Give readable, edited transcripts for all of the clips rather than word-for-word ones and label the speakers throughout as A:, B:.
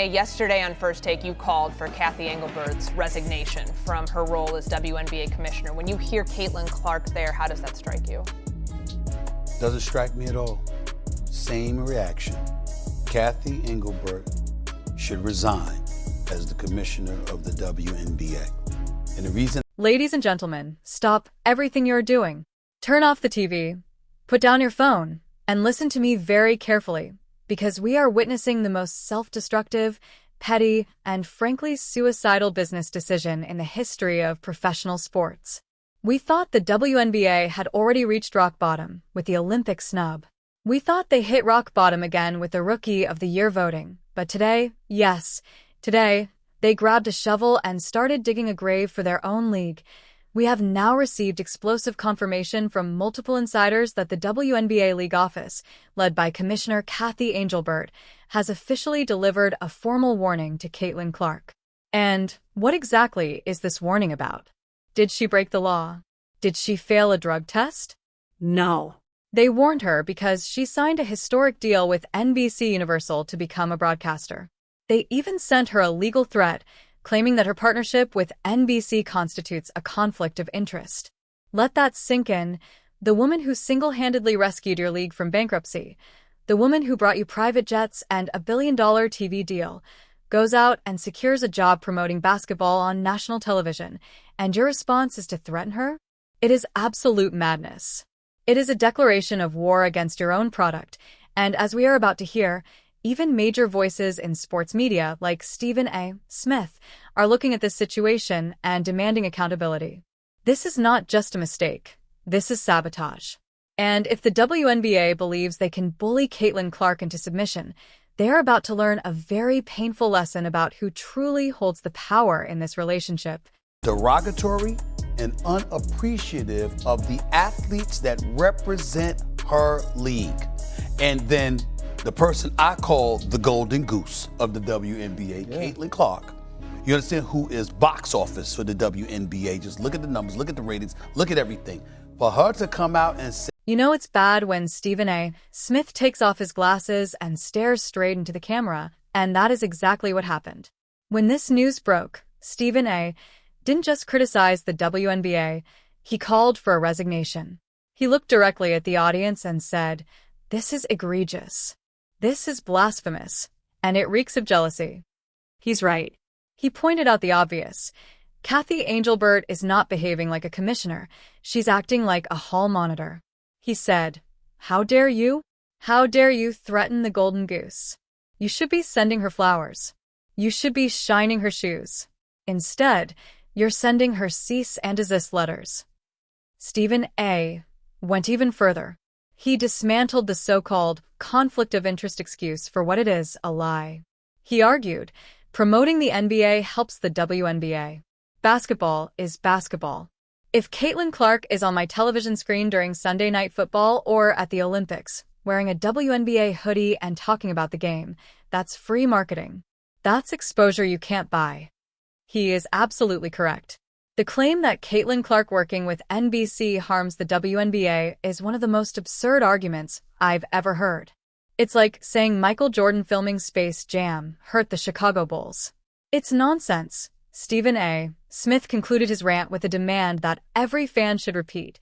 A: Yesterday on First Take, you called for Cathy Engelbert's resignation from her role as WNBA commissioner. When you hear Caitlyn Clark there, how does that strike you?
B: Doesn't strike me at all. Same reaction. Cathy Engelbert should resign as the commissioner of the WNBA. And the reason...
C: Ladies and gentlemen, stop everything you're doing. Turn off the TV, put down your phone, and listen to me very carefully, because we are witnessing the most self-destructive, petty, and frankly suicidal business decision in the history of professional sports. We thought the WNBA had already reached rock bottom with the Olympic snub. We thought they hit rock bottom again with the Rookie of the Year voting. But today, yes, today, they grabbed a shovel and started digging a grave for their own league. We have now received explosive confirmation from multiple insiders that the WNBA League office, led by Commissioner Cathy Engelbert, has officially delivered a formal warning to Caitlyn Clark. And what exactly is this warning about? Did she break the law? Did she fail a drug test?
D: No.
C: They warned her because she signed a historic deal with NBC Universal to become a broadcaster. They even sent her a legal threat, claiming that her partnership with NBC constitutes a conflict of interest. Let that sink in. The woman who single-handedly rescued your league from bankruptcy, the woman who brought you private jets and a billion-dollar TV deal, goes out and secures a job promoting basketball on national television, and your response is to threaten her? It is absolute madness. It is a declaration of war against your own product, and as we are about to hear, even major voices in sports media like Stephen A. Smith are looking at this situation and demanding accountability. This is not just a mistake. This is sabotage. And if the WNBA believes they can bully Caitlyn Clark into submission, they are about to learn a very painful lesson about who truly holds the power in this relationship.
B: Derogatory and unappreciative of the athletes that represent her league. And then the person I call the golden goose of the WNBA, Caitlyn Clark, you understand, who is box office for the WNBA. Just look at the numbers, look at the ratings, look at everything. For her to come out and say...
C: You know it's bad when Stephen A. Smith takes off his glasses and stares straight into the camera, and that is exactly what happened. When this news broke, Stephen A. didn't just criticize the WNBA, he called for a resignation. He looked directly at the audience and said, "This is egregious. This is blasphemous, and it reeks of jealousy." He's right. He pointed out the obvious. Cathy Engelbert is not behaving like a commissioner. She's acting like a hall monitor. He said, "How dare you? How dare you threaten the golden goose? You should be sending her flowers. You should be shining her shoes. Instead, you're sending her cease and desist letters." Stephen A. went even further. He dismantled the so-called conflict of interest excuse for what it is, a lie. He argued, promoting the NBA helps the WNBA. Basketball is basketball. If Caitlyn Clark is on my television screen during Sunday Night Football or at the Olympics, wearing a WNBA hoodie and talking about the game, that's free marketing. That's exposure you can't buy. He is absolutely correct. The claim that Caitlyn Clark working with NBC harms the WNBA is one of the most absurd arguments I've ever heard. It's like saying Michael Jordan filming Space Jam hurt the Chicago Bulls. It's nonsense. Stephen A. Smith concluded his rant with a demand that every fan should repeat.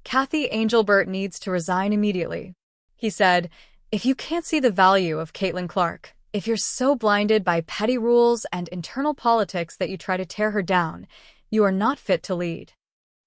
C: Cathy Engelbert needs to resign immediately. He said, "If you can't see the value of Caitlyn Clark, if you're so blinded by petty rules and internal politics that you try to tear her down, you are not fit to lead."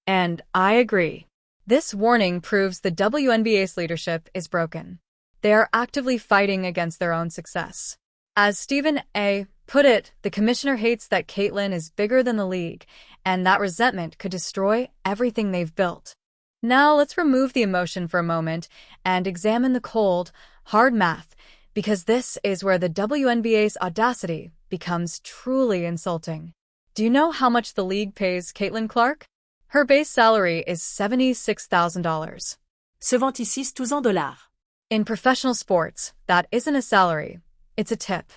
C: And I agree. This warning proves the WNBA's leadership is broken. They are actively fighting against their own success. As Stephen A. put it, the commissioner hates that Caitlyn is bigger than the league, and that resentment could destroy everything they've built. Now let's remove the emotion for a moment and examine the cold, hard math, because this is where the WNBA's audacity becomes truly insulting. Do you know how much the league pays Caitlyn Clark? Her base salary is $76,000.
D: $76,000.
C: In professional sports, that isn't a salary, it's a tip.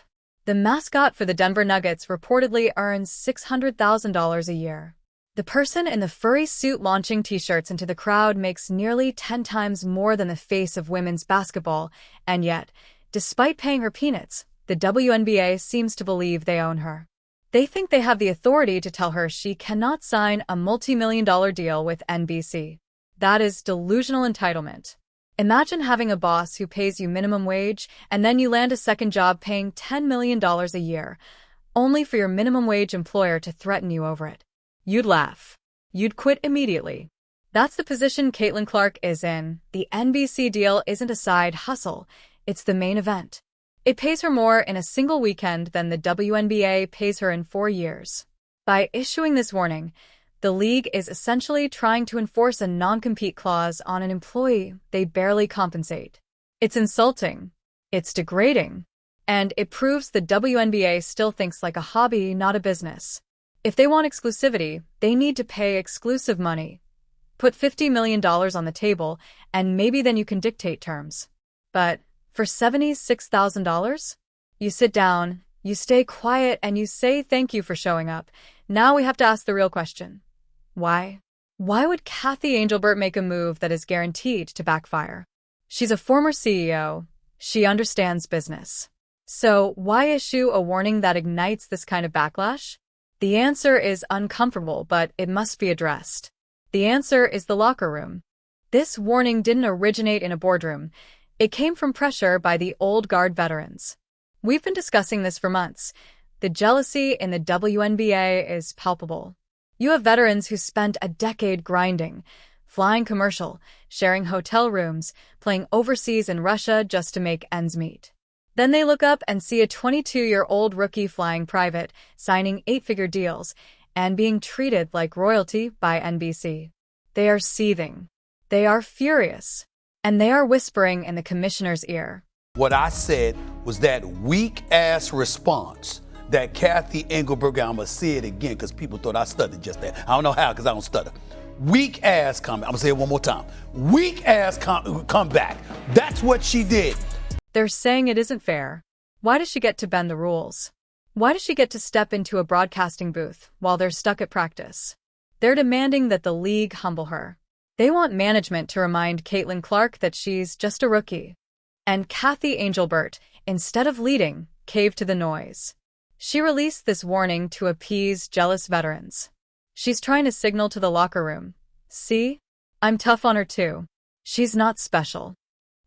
C: The mascot for the Denver Nuggets reportedly earns $600,000 a year. The person in the furry suit launching t-shirts into the crowd makes nearly 10 times more than the face of women's basketball, and yet, despite paying her peanuts, The WNBA seems to believe they own her. They think they have the authority to tell her she cannot sign a multi-million-dollar deal with NBC. That is delusional entitlement. Imagine having a boss who pays you minimum wage and then you land a second job paying $10 million a year, only for your minimum wage employer to threaten you over it. You'd laugh. You'd quit immediately. That's the position Caitlyn Clark is in. The NBC deal isn't a side hustle, it's the main event. It pays her more in a single weekend than the WNBA pays her in 4 years. By issuing this warning, the league is essentially trying to enforce a non-compete clause on an employee they barely compensate. It's insulting. It's degrading. And it proves the WNBA still thinks like a hobby, not a business. If they want exclusivity, they need to pay exclusive money. Put $50 million on the table, and maybe then you can dictate terms. But for $76,000? You sit down, you stay quiet, and you say thank you for showing up. Now we have to ask the real question. Why? Why would Kathy Angelbert make a move that is guaranteed to backfire? She's a former CEO. She understands business. So why issue a warning that ignites this kind of backlash? The answer is uncomfortable, but it must be addressed. The answer is the locker room. This warning didn't originate in a boardroom. It came from pressure by the old guard veterans. We've been discussing this for months. The jealousy in the WNBA is palpable. You have veterans who spent a decade grinding, flying commercial, sharing hotel rooms, playing overseas in Russia just to make ends meet. Then they look up and see a 22-year-old rookie flying private, signing 8-figure deals, and being treated like royalty by NBC. They are seething. They are furious. And they are whispering in the commissioner's ear.
B: What I said was that weak-ass response that Kathy Engelberg, I'm going to say it again because people thought I stuttered just there. I don't know how because I don't stutter. Weak-ass comment. I'm going to say it one more time. Weak-ass comeback. That's what she did.
C: They're saying it isn't fair. Why does she get to bend the rules? Why does she get to step into a broadcasting booth while they're stuck at practice? They're demanding that the league humble her. They want management to remind Caitlyn Clark that she's just a rookie. And Kathy Angelbert, instead of leading, caved to the noise. She released this warning to appease jealous veterans. She's trying to signal to the locker room, see? I'm tough on her too. She's not special.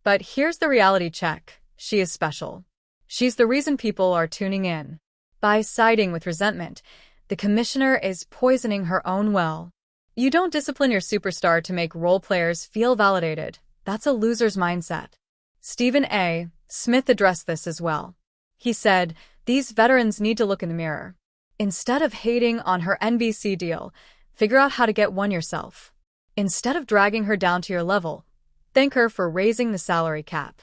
C: But here's the reality check. She is special. She's the reason people are tuning in. By siding with resentment, the commissioner is poisoning her own well. You don't discipline your superstar to make role players feel validated. That's a loser's mindset. Stephen A. Smith addressed this as well. He said, these veterans need to look in the mirror. Instead of hating on her NBC deal, figure out how to get one yourself. Instead of dragging her down to your level, thank her for raising the salary cap.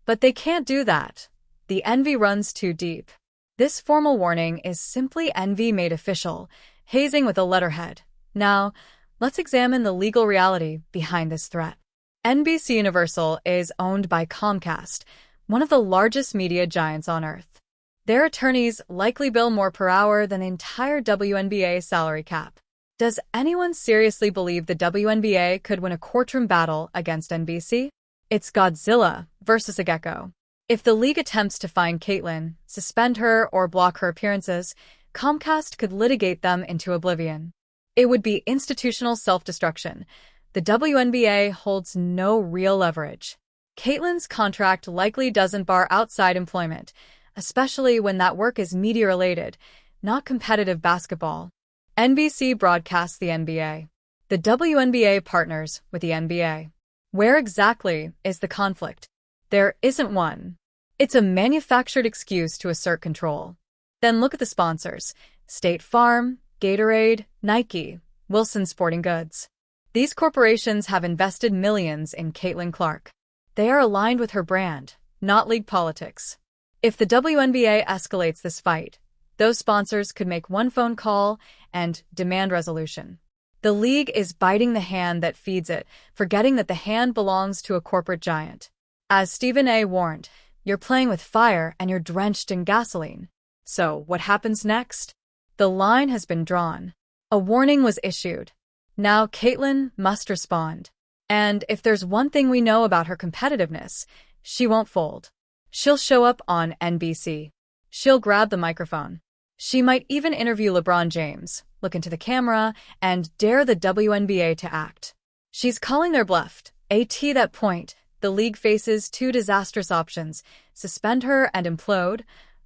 C: But they can't do that. The envy runs too deep. This formal warning is simply envy made official, hazing with a letterhead. Now, let's examine the legal reality behind this threat. NBC Universal is owned by Comcast, one of the largest media giants on Earth. Their attorneys likely bill more per hour than the entire WNBA salary cap. Does anyone seriously believe the WNBA could win a courtroom battle against NBC? It's Godzilla versus a gecko. If the league attempts to fine Caitlyn, suspend her, or block her appearances, Comcast could litigate them into oblivion. It would be institutional self-destruction. The WNBA holds no real leverage. Caitlyn's contract likely doesn't bar outside employment, especially when that work is media-related, not competitive basketball. NBC broadcasts the NBA. The WNBA partners with the NBA. Where exactly is the conflict? There isn't one. It's a manufactured excuse to assert control. Then look at the sponsors: State Farm, Gatorade, Nike, Wilson Sporting Goods. These corporations have invested millions in Caitlyn Clark. They are aligned with her brand, not league politics. If the WNBA escalates this fight, those sponsors could make one phone call and demand resolution. The league is biting the hand that feeds it, forgetting that the hand belongs to a corporate giant. As Stephen A. warned, you're playing with fire and you're drenched in gasoline. So what happens next? The line has been drawn. A warning was issued. Now Caitlyn must respond. And if there's one thing we know about her competitiveness, she won't fold. She'll show up on NBC. She'll grab the microphone. She might even interview LeBron James, look into the camera, and dare the WNBA to act. She's calling their bluff. At that point, the league faces two disastrous options: suspend her and implode,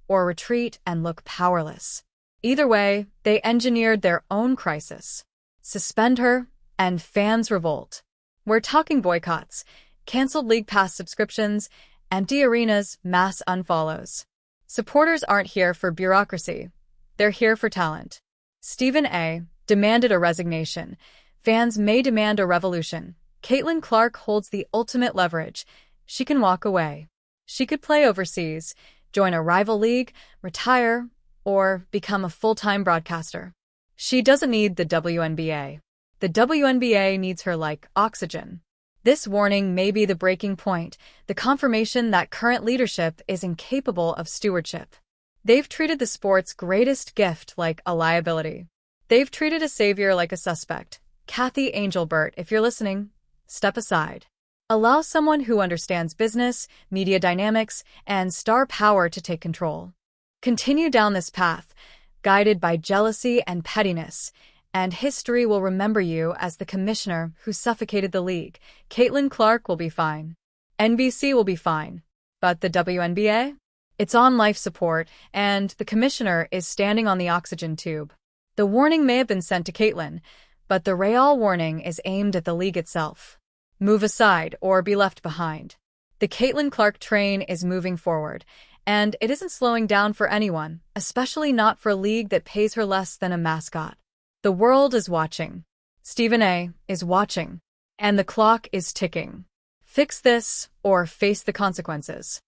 C: or retreat and look powerless. Either way, they engineered their own crisis. Suspend her, and fans revolt. We're talking boycotts, canceled league pass subscriptions, empty arenas, mass unfollows. Supporters aren't here for bureaucracy. They're here for talent. Stephen A. demanded a resignation. Fans may demand a revolution. Caitlyn Clark holds the ultimate leverage. She can walk away. She could play overseas, join a rival league, retire, or become a full-time broadcaster. She doesn't need the WNBA. The WNBA needs her like oxygen. This warning may be the breaking point, the confirmation that current leadership is incapable of stewardship. They've treated the sport's greatest gift like a liability. They've treated a savior like a suspect. Kathy Angelbert, if you're listening, step aside. Allow someone who understands business, media dynamics, and star power to take control. Continue down this path, guided by jealousy and pettiness, and history will remember you as the commissioner who suffocated the league. Caitlyn Clark will be fine. NBC will be fine. But the WNBA? It's on life support, and the commissioner is standing on the oxygen tube. The warning may have been sent to Caitlyn, but the real warning is aimed at the league itself. Move aside or be left behind. The Caitlyn Clark train is moving forward, and it isn't slowing down for anyone, especially not for a league that pays her less than a mascot. The world is watching. Stephen A. is watching. And the clock is ticking. Fix this or face the consequences.